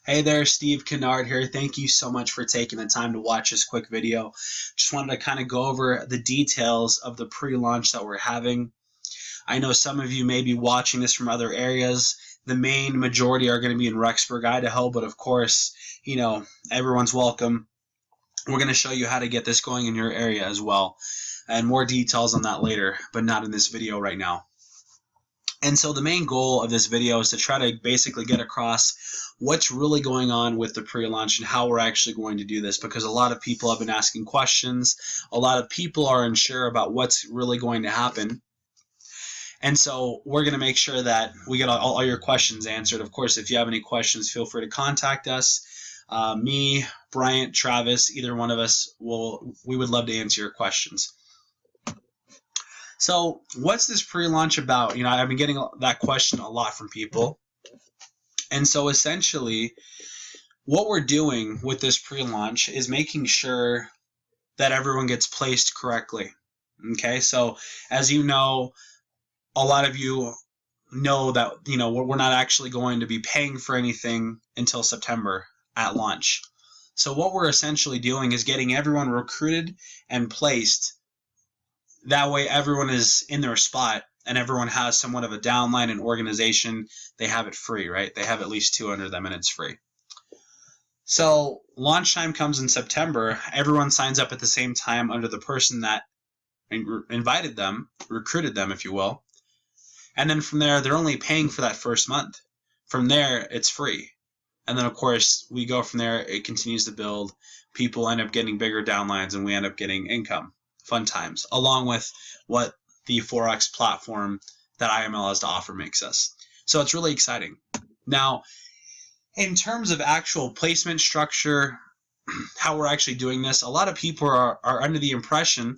Hey there, Steve Kennard here. Thank you so much for taking the time to watch this quick video. Just wanted to kind of go over the details of the pre-launch that we're having. I know some of you may be watching this from other areas. The main majority are going to be in Rexburg, Idaho, but of course, everyone's welcome. We're going to show you how to get this going in your area as well. And more details on that later, but not in this video right now. And so the main goal of this video is to try to basically get across what's really going on with the pre-launch and how we're actually going to do this, because a lot of people have been asking questions. A lot of people are unsure about what's really going to happen. And so we're going to make sure that we get all your questions answered. Of course, if you have any questions, feel free to contact us. Me, Bryant, Travis, either one of us, we would love to answer your questions. So what's this pre-launch about? I've been getting that question a lot from people. And so essentially what we're doing with this pre-launch is making sure that everyone gets placed correctly. Okay, so as you know, a lot of you know that we're not actually going to be paying for anything until September at launch. So what we're essentially doing is getting everyone recruited and placed. That way everyone is in their spot and everyone has somewhat of a downline and organization. They have it free, right? They have at least 2 under them and it's free. So launch time comes in September. Everyone signs up at the same time under the person that invited them, recruited them, if you will. And then from there, they're only paying for that first month. From there, it's free. And then, of course, we go from there. It continues to build. People end up getting bigger downlines and we end up getting income. Fun times, along with what the forex platform that IML has to offer makes us. So it's really exciting. Now, in terms of actual placement structure, how we're actually doing this, a lot of people are under the impression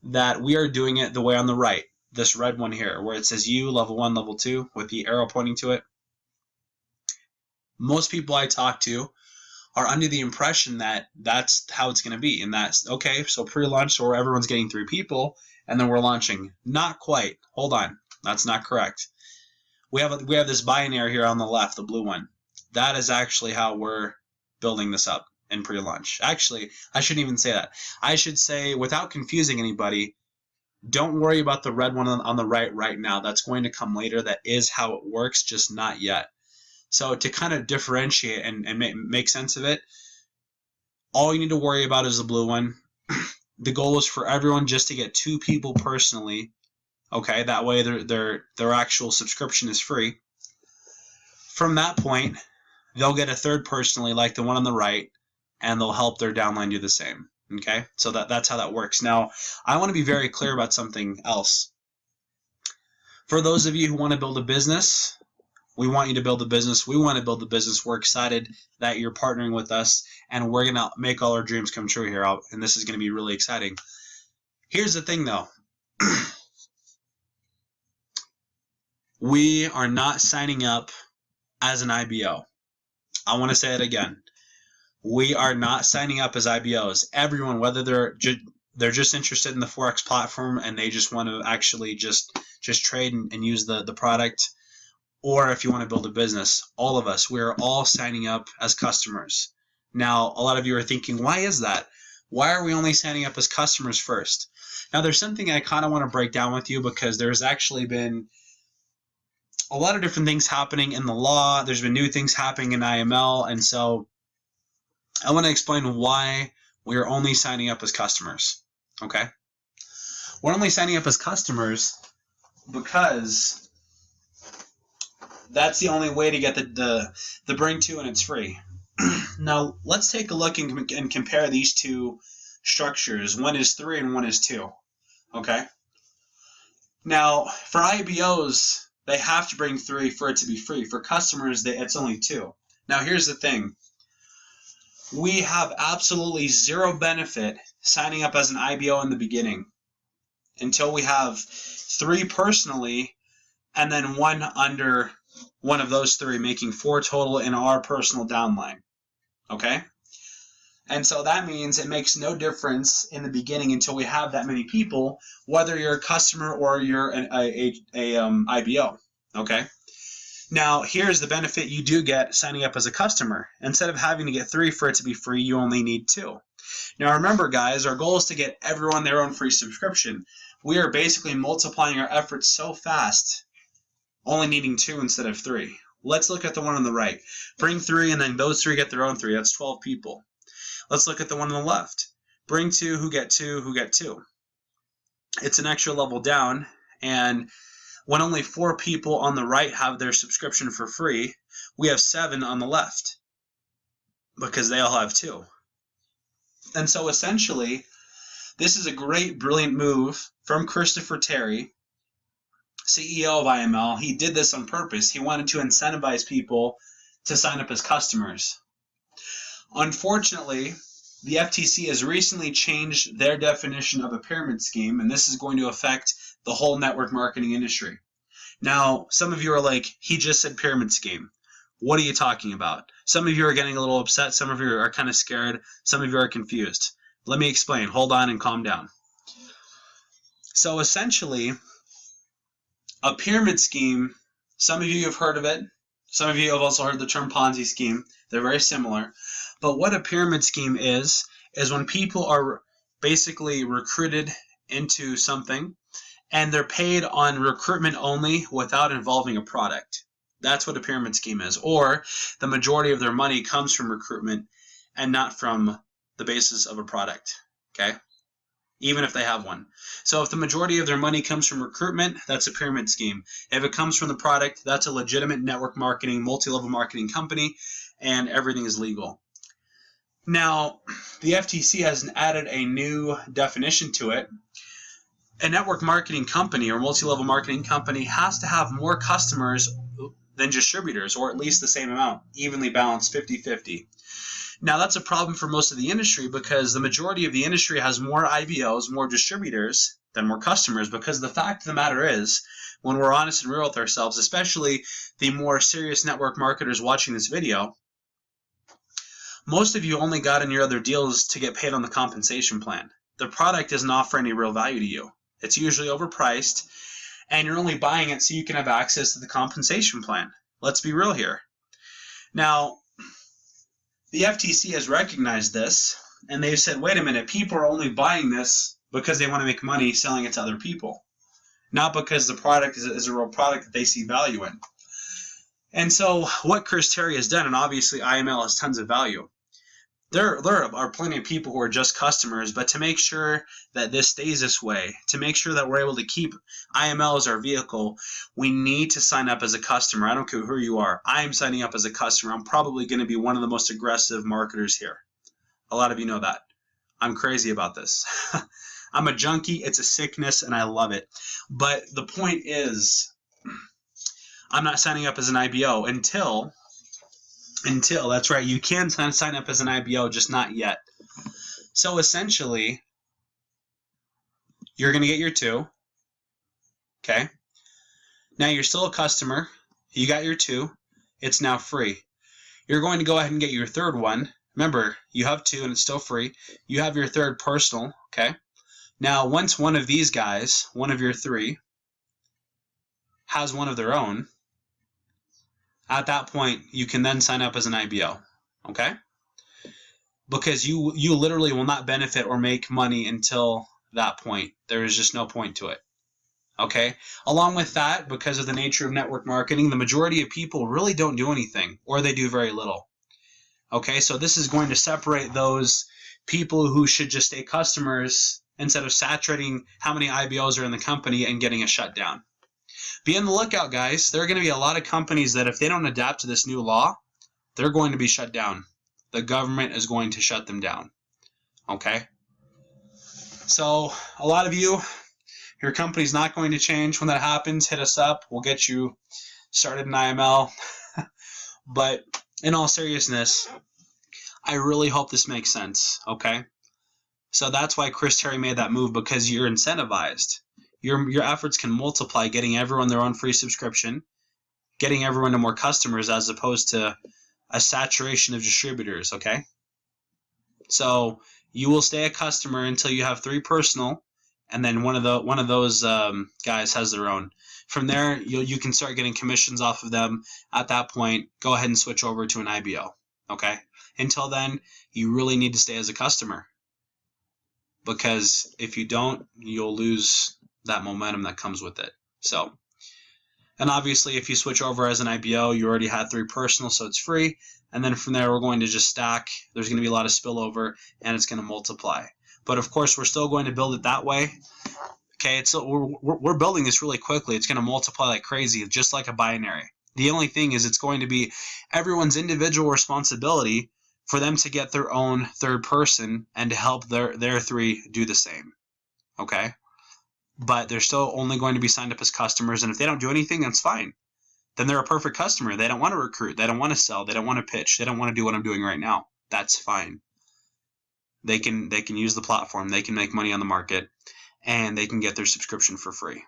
that we are doing it the way on the right, this red one here, where it says U, level 1, level 2, with the arrow pointing to it. Most people I talk to are under the impression that that's how it's going to be, and that's okay. So pre-launch, so everyone's getting 3 people, and then we're launching. Not quite. Hold on, that's not correct. We have this binary here on the left, the blue one. That is actually how we're building this up in pre-launch. Actually, I shouldn't even say that. I should say, without confusing anybody, don't worry about the red one on the right now. That's going to come later. That is how it works, just not yet. So to kind of differentiate and make sense of it, all you need to worry about is the blue one. The goal is for everyone just to get 2 people personally. Okay, that way their actual subscription is free. From that point, they'll get a 3rd personally, like the one on the right, and they'll help their downline do the same. Okay, so that's how that works. Now, I want to be very clear about something else. For those of you who want to build a business, we want you to build a business. We want to build a business. We're excited that you're partnering with us, and we're going to make all our dreams come true here, and this is going to be really exciting. Here's the thing, though. We are not signing up as an IBO. I want to say it again. We are not signing up as IBOs. Everyone, whether they're just interested in the forex platform and they just want to actually just trade and use the product, or if you want to build a business, all of us, we're all signing up as customers. Now, a lot of you are thinking, why is that? Why are we only signing up as customers first? Now, there's something I kind of want to break down with you, because there's actually been a lot of different things happening in the law. There's been new things happening in IML, and so I want to explain why we are only signing up as customers. Okay? We're only signing up as customers because that's the only way to get the bring to, and it's free. Now, let's take a look and compare these 2 structures. One is 3 and one is 2. Okay? Now, for IBOs, they have to bring 3 for it to be free. For customers, it's only 2. Now, here's the thing. We have absolutely 0 benefit signing up as an IBO in the beginning until we have 3 personally, and then 1 under one of those 3, making 4 total in our personal downline. Okay? And so that means it makes no difference in the beginning until we have that many people, whether you're a customer or you're a IBO. Okay? Now, here's the benefit you do get signing up as a customer. Instead of having to get 3 for it to be free, you only need 2. Now, remember, guys, our goal is to get everyone their own free subscription. We are basically multiplying our efforts so fast, only needing 2 instead of 3. Let's look at the one on the right. Bring 3, and then those 3 get their own 3. That's 12 people. Let's look at the one on the left. Bring 2, who get 2, who get 2. It's an extra level down, and when only 4 people on the right have their subscription for free, we have 7 on the left because they all have 2. And so essentially, this is a great, brilliant move from Christopher Terry, CEO of IML. He did this on purpose. He wanted to incentivize people to sign up as customers. Unfortunately, the FTC has recently changed their definition of a pyramid scheme, and this is going to affect the whole network marketing industry. Now, some of you are like, he just said pyramid scheme. What are you talking about? Some of you are getting a little upset. Some of you are kind of scared. Some of you are confused. Let me explain. Hold on and calm down. So essentially, a pyramid scheme, some of you have heard of it. Some of you have also heard the term Ponzi scheme. They're very similar. But what a pyramid scheme is when people are basically recruited into something and they're paid on recruitment only without involving a product. That's what a pyramid scheme is. Or the majority of their money comes from recruitment and not from the basis of a product. Okay? Even if they have one. So if the majority of their money comes from recruitment, that's a pyramid scheme. If it comes from the product, that's a legitimate network marketing, multi-level marketing company, and everything is legal. Now, the FTC has added a new definition to it. A network marketing company or multi-level marketing company has to have more customers than distributors, or at least the same amount, evenly balanced, 50-50. Now, that's a problem for most of the industry because the majority of the industry has more IBOs, more distributors, than more customers, because the fact of the matter is, when we're honest and real with ourselves, especially the more serious network marketers watching this video, most of you only got in your other deals to get paid on the compensation plan. The product doesn't offer any real value to you. It's usually overpriced, and you're only buying it so you can have access to the compensation plan. Let's be real here. Now, the FTC has recognized this, and they've said, wait a minute, people are only buying this because they want to make money selling it to other people, not because the product is a real product that they see value in. And so what Chris Terry has done, and obviously IML has tons of value, there are plenty of people who are just customers, but to make sure that this stays this way, to make sure that we're able to keep IML as our vehicle, we need to sign up as a customer. I don't care who you are. I am signing up as a customer. I'm probably going to be one of the most aggressive marketers here. A lot of you know that. I'm crazy about this. I'm a junkie. It's a sickness, and I love it. But the point is, I'm not signing up as an IBO until, that's right, you can sign up as an IBO, just not yet. So essentially, you're going to get your 2. Okay? Now you're still a customer. You got your 2. It's now free. You're going to go ahead and get your 3rd one. Remember, you have 2 and it's still free. You have your 3rd personal. Okay? Now, once one of these guys, one of your 3, has one of their own, at that point, you can then sign up as an IBO, okay? Because you literally will not benefit or make money until that point. There is just no point to it, okay? Along with that, because of the nature of network marketing, the majority of people really don't do anything, or they do very little, okay? So this is going to separate those people who should just stay customers instead of saturating how many IBOs are in the company and getting a shutdown. Be on the lookout, guys. There are going to be a lot of companies that if they don't adapt to this new law, they're going to be shut down. The government is going to shut them down. Okay? So a lot of you, your company's not going to change. When that happens, hit us up. We'll get you started in IML. But in all seriousness, I really hope this makes sense. Okay? So that's why Chris Terry made that move, because you're incentivized. Your efforts can multiply getting everyone their own free subscription, getting everyone to more customers as opposed to a saturation of distributors, okay? So you will stay a customer until you have 3 personal, and then one of those guys has their own. From there, you can start getting commissions off of them. At that point, go ahead and switch over to an IBO. Okay. Until then, you really need to stay as a customer, because if you don't, you'll lose that momentum that comes with it. So, and obviously if you switch over as an IBO, you already had 3 personal, so it's free. And then from there, we're going to just stack. There's going to be a lot of spillover, and it's going to multiply. But of course, we're still going to build it that way. Okay, we're building this really quickly. It's going to multiply like crazy, just like a binary. The only thing is it's going to be everyone's individual responsibility for them to get their own third person and to help their 3 do the same. Okay? But they're still only going to be signed up as customers, and if they don't do anything, that's fine. Then they're a perfect customer. They don't want to recruit. They don't want to sell. They don't want to pitch. They don't want to do what I'm doing right now. That's fine. They can use the platform. They can make money on the market, and they can get their subscription for free.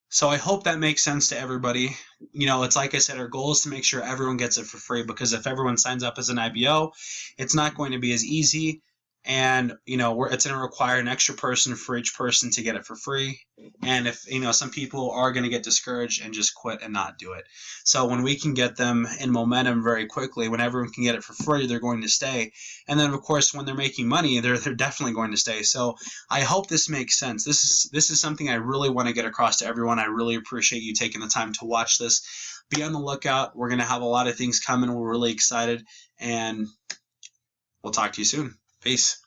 So I hope that makes sense to everybody. It's like I said, our goal is to make sure everyone gets it for free, because if everyone signs up as an IBO, it's not going to be as easy. And, it's going to require an extra person for each person to get it for free. And if, some people are going to get discouraged and just quit and not do it. So when we can get them in momentum very quickly, when everyone can get it for free, they're going to stay. And then, of course, when they're making money, they're definitely going to stay. So I hope this makes sense. This is something I really want to get across to everyone. I really appreciate you taking the time to watch this. Be on the lookout. We're going to have a lot of things coming. We're really excited. And we'll talk to you soon. Peace.